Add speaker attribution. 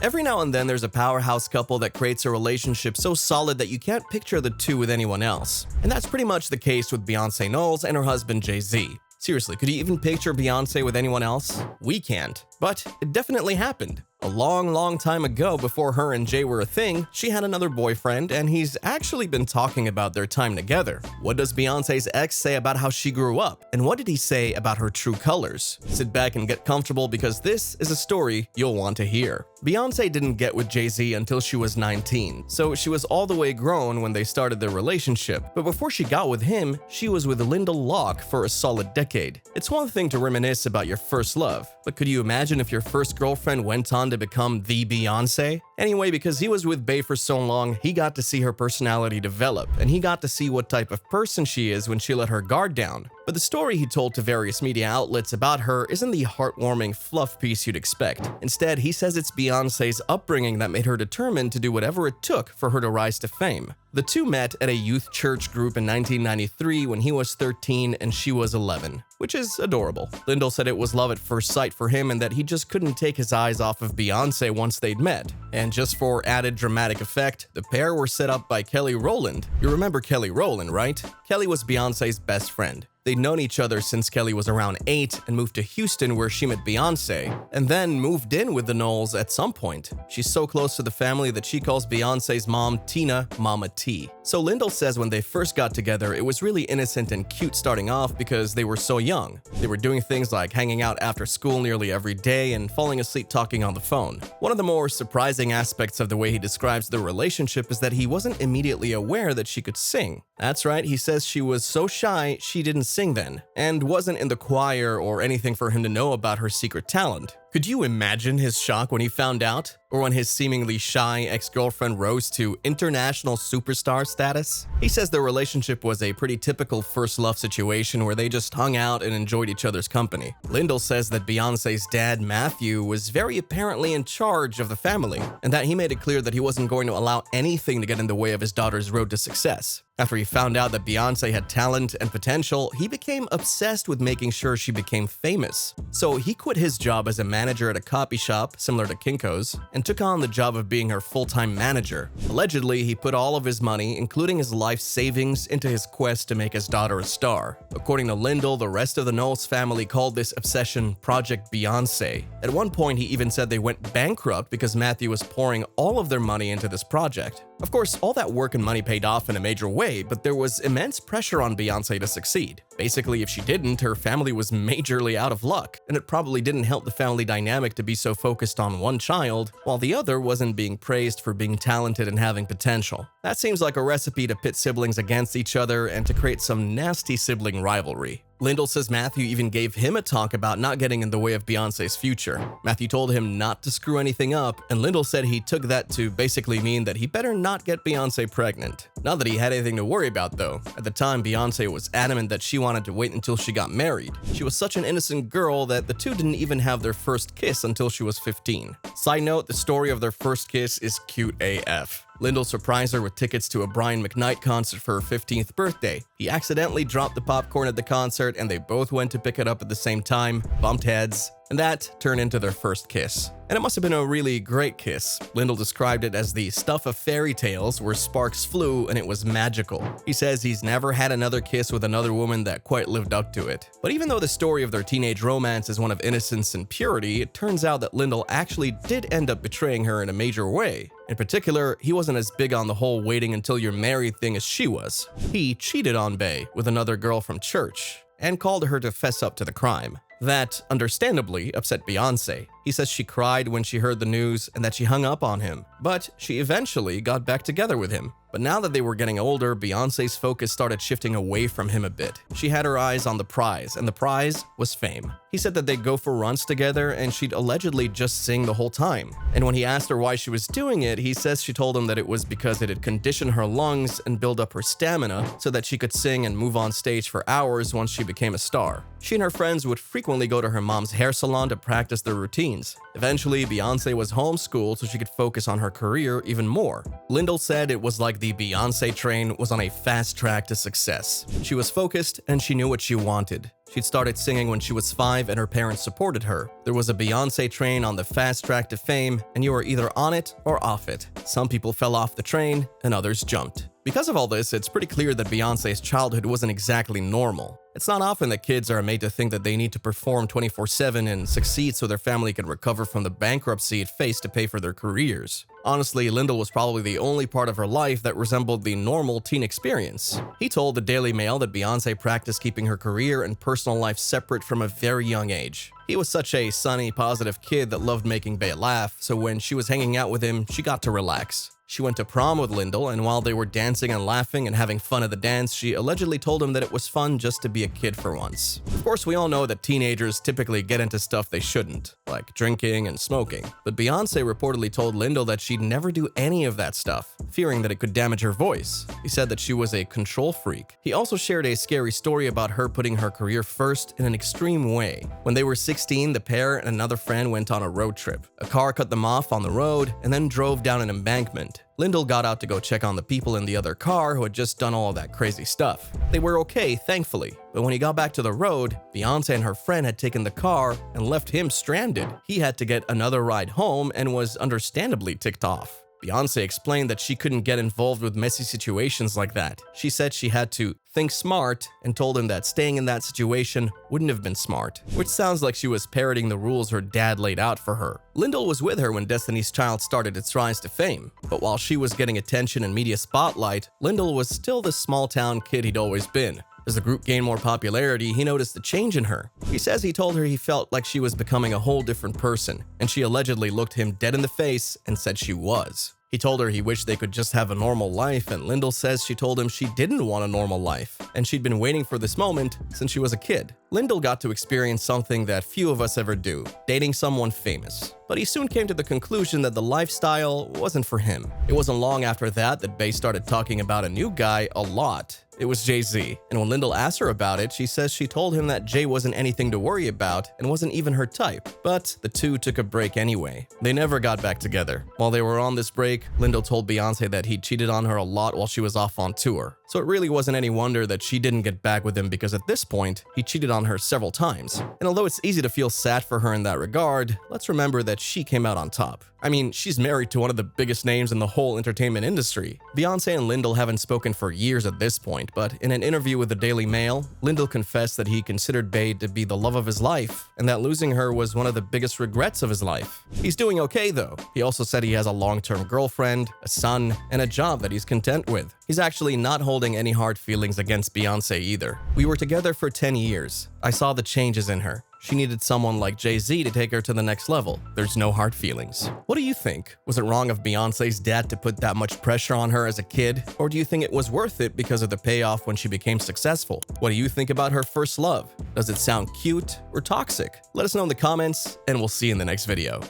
Speaker 1: Every now and then there's a powerhouse couple that creates a relationship so solid that you can't picture the two with anyone else. And that's pretty much the case with Beyonce Knowles and her husband Jay-Z. Seriously, could you even picture Beyonce with anyone else? We can't. But it definitely happened. A long time ago, before her and Jay were a thing, she had another boyfriend, and he's actually been talking about their time together. What does Beyonce's ex say about how she grew up? And what did he say about her true colors? Sit back and get comfortable because this is a story you'll want to hear. Beyonce didn't get with Jay-Z until she was 19, so she was all the way grown when they started their relationship. But before she got with him, she was with Lyndall Locke for a solid decade. It's one thing to reminisce about your first love, but could you imagine if your first girlfriend went on to become the Beyonce? Anyway, because he was with Bey for so long, he got to see her personality develop, and he got to see what type of person she is when she let her guard down. But the story he told to various media outlets about her isn't the heartwarming fluff piece you'd expect. Instead, he says it's Beyonce's upbringing that made her determined to do whatever it took for her to rise to fame. The two met at a youth church group in 1993 when he was 13 and she was 11, which is adorable. Lyndall said it was love at first sight for him and that he just couldn't take his eyes off of Beyonce once they'd met. And just for added dramatic effect, the pair were set up by Kelly Rowland. You remember Kelly Rowland, right? Kelly was Beyonce's best friend. They'd known each other since Kelly was around 8 and moved to Houston where she met Beyonce, and then moved in with the Knowles at some point. She's so close to the family that she calls Beyonce's mom, Tina, Mama T. So Lyndall says when they first got together, it was really innocent and cute starting off because they were so young. They were doing things like hanging out after school nearly every day and falling asleep talking on the phone. One of the more surprising aspects of the way he describes the relationship is that he wasn't immediately aware that she could sing. That's right, he says she was so shy she didn't sing then, and wasn't in the choir or anything for him to know about her secret talent. Could you imagine his shock when he found out? Or when his seemingly shy ex-girlfriend rose to international superstar status? He says their relationship was a pretty typical first love situation where they just hung out and enjoyed each other's company. Lyndall says that Beyonce's dad, Matthew, was very apparently in charge of the family, and that he made it clear that he wasn't going to allow anything to get in the way of his daughter's road to success. After he found out that Beyonce had talent and potential, he became obsessed with making sure she became famous. So he quit his job as a manager at a coffee shop, similar to Kinko's, and took on the job of being her full-time manager. Allegedly, he put all of his money, including his life savings, into his quest to make his daughter a star. According to Lyndall, the rest of the Knowles family called this obsession Project Beyonce. At one point, he even said they went bankrupt because Matthew was pouring all of their money into this project. Of course, all that work and money paid off in a major way, but there was immense pressure on Beyonce to succeed. Basically, if she didn't, her family was majorly out of luck, and it probably didn't help the family dynamic to be so focused on one child, while the other wasn't being praised for being talented and having potential. That seems like a recipe to pit siblings against each other and to create some nasty sibling rivalry. Lyndall says Matthew even gave him a talk about not getting in the way of Beyonce's future. Matthew told him not to screw anything up, and Lyndall said he took that to basically mean that he better not get Beyonce pregnant. Not that he had anything to worry about though. At the time, Beyonce was adamant that she wanted to wait until she got married. She was such an innocent girl that the two didn't even have their first kiss until she was 15. Side note, the story of their first kiss is cute AF. Lyndall surprised her with tickets to a Brian McKnight concert for her 15th birthday. He accidentally dropped the popcorn at the concert and they both went to pick it up at the same time, bumped heads, and that turned into their first kiss. And it must have been a really great kiss. Lyndall described it as the stuff of fairy tales where sparks flew and it was magical. He says he's never had another kiss with another woman that quite lived up to it. But even though the story of their teenage romance is one of innocence and purity, it turns out that Lyndall actually did end up betraying her in a major way. In particular, he wasn't as big on the whole waiting until you're married thing as she was. He cheated on Bey with another girl from church and called her to fess up to the crime. That, understandably, upset Beyonce. He says she cried when she heard the news and that she hung up on him, but she eventually got back together with him. But now that they were getting older, Beyonce's focus started shifting away from him a bit. She had her eyes on the prize, and the prize was fame. He said that they'd go for runs together and she'd allegedly just sing the whole time. And when he asked her why she was doing it, he says she told him that it was because it had conditioned her lungs and build up her stamina so that she could sing and move on stage for hours once she became a star. She and her friends would frequently go to her mom's hair salon to practice their routines. Eventually, Beyonce was homeschooled so she could focus on her career even more. Lyndall said it was like the Beyonce train was on a fast track to success. She was focused and she knew what she wanted. She'd started singing when she was 5 and her parents supported her. There was a Beyonce train on the fast track to fame, and you were either on it or off it. Some people fell off the train and others jumped. Because of all this, it's pretty clear that Beyonce's childhood wasn't exactly normal. It's not often that kids are made to think that they need to perform 24/7 and succeed so their family can recover from the bankruptcy it faced to pay for their careers. Honestly, Lyndall was probably the only part of her life that resembled the normal teen experience. He told the Daily Mail that Beyonce practiced keeping her career and personal life separate from a very young age. He was such a sunny, positive kid that loved making Bey laugh, so when she was hanging out with him, she got to relax. She went to prom with Lyndall, and while they were dancing and laughing and having fun at the dance, she allegedly told him that it was fun just to be a kid for once. Of course, we all know that teenagers typically get into stuff they shouldn't, like drinking and smoking. But Beyonce reportedly told Lyndall that she'd never do any of that stuff, fearing that it could damage her voice. He said that she was a control freak. He also shared a scary story about her putting her career first in an extreme way. When they were 16, the pair and another friend went on a road trip. A car cut them off on the road and then drove down an embankment. Lyndall got out to go check on the people in the other car who had just done all of that crazy stuff. They were okay, thankfully, but when he got back to the road, Beyonce and her friend had taken the car and left him stranded. He had to get another ride home and was understandably ticked off. Beyonce explained that she couldn't get involved with messy situations like that. She said she had to think smart and told him that staying in that situation wouldn't have been smart, which sounds like she was parroting the rules her dad laid out for her. Lyndall was with her when Destiny's Child started its rise to fame, but while she was getting attention and media spotlight, Lyndall was still the small-town kid he'd always been. As the group gained more popularity, he noticed a change in her. He says he told her he felt like she was becoming a whole different person, and she allegedly looked him dead in the face and said she was. He told her he wished they could just have a normal life, and Lyndall says she told him she didn't want a normal life, and she'd been waiting for this moment since she was a kid. Lyndall got to experience something that few of us ever do, dating someone famous. But he soon came to the conclusion that the lifestyle wasn't for him. It wasn't long after that Bey started talking about a new guy a lot. It was Jay-Z. And when Lyndall asked her about it, she says she told him that Jay wasn't anything to worry about and wasn't even her type. But the two took a break anyway. They never got back together. While they were on this break, Lyndall told Beyonce that he cheated on her a lot while she was off on tour. So it really wasn't any wonder that she didn't get back with him, because at this point, he cheated on her several times. And although it's easy to feel sad for her in that regard, let's remember that she came out on top. I mean, she's married to one of the biggest names in the whole entertainment industry. Beyonce and Lyndall haven't spoken for years at this point, but in an interview with the Daily Mail, Lyndall confessed that he considered Bey to be the love of his life, and that losing her was one of the biggest regrets of his life. He's doing okay though. He also said he has a long-term girlfriend, a son, and a job that he's content with. He's actually not holding any hard feelings against Beyonce either. We were together for 10 years. I saw the changes in her. She needed someone like Jay-Z to take her to the next level. There's no hard feelings. What do you think? Was it wrong of Beyonce's dad to put that much pressure on her as a kid? Or do you think it was worth it because of the payoff when she became successful? What do you think about her first love? Does it sound cute or toxic? Let us know in the comments, and we'll see you in the next video.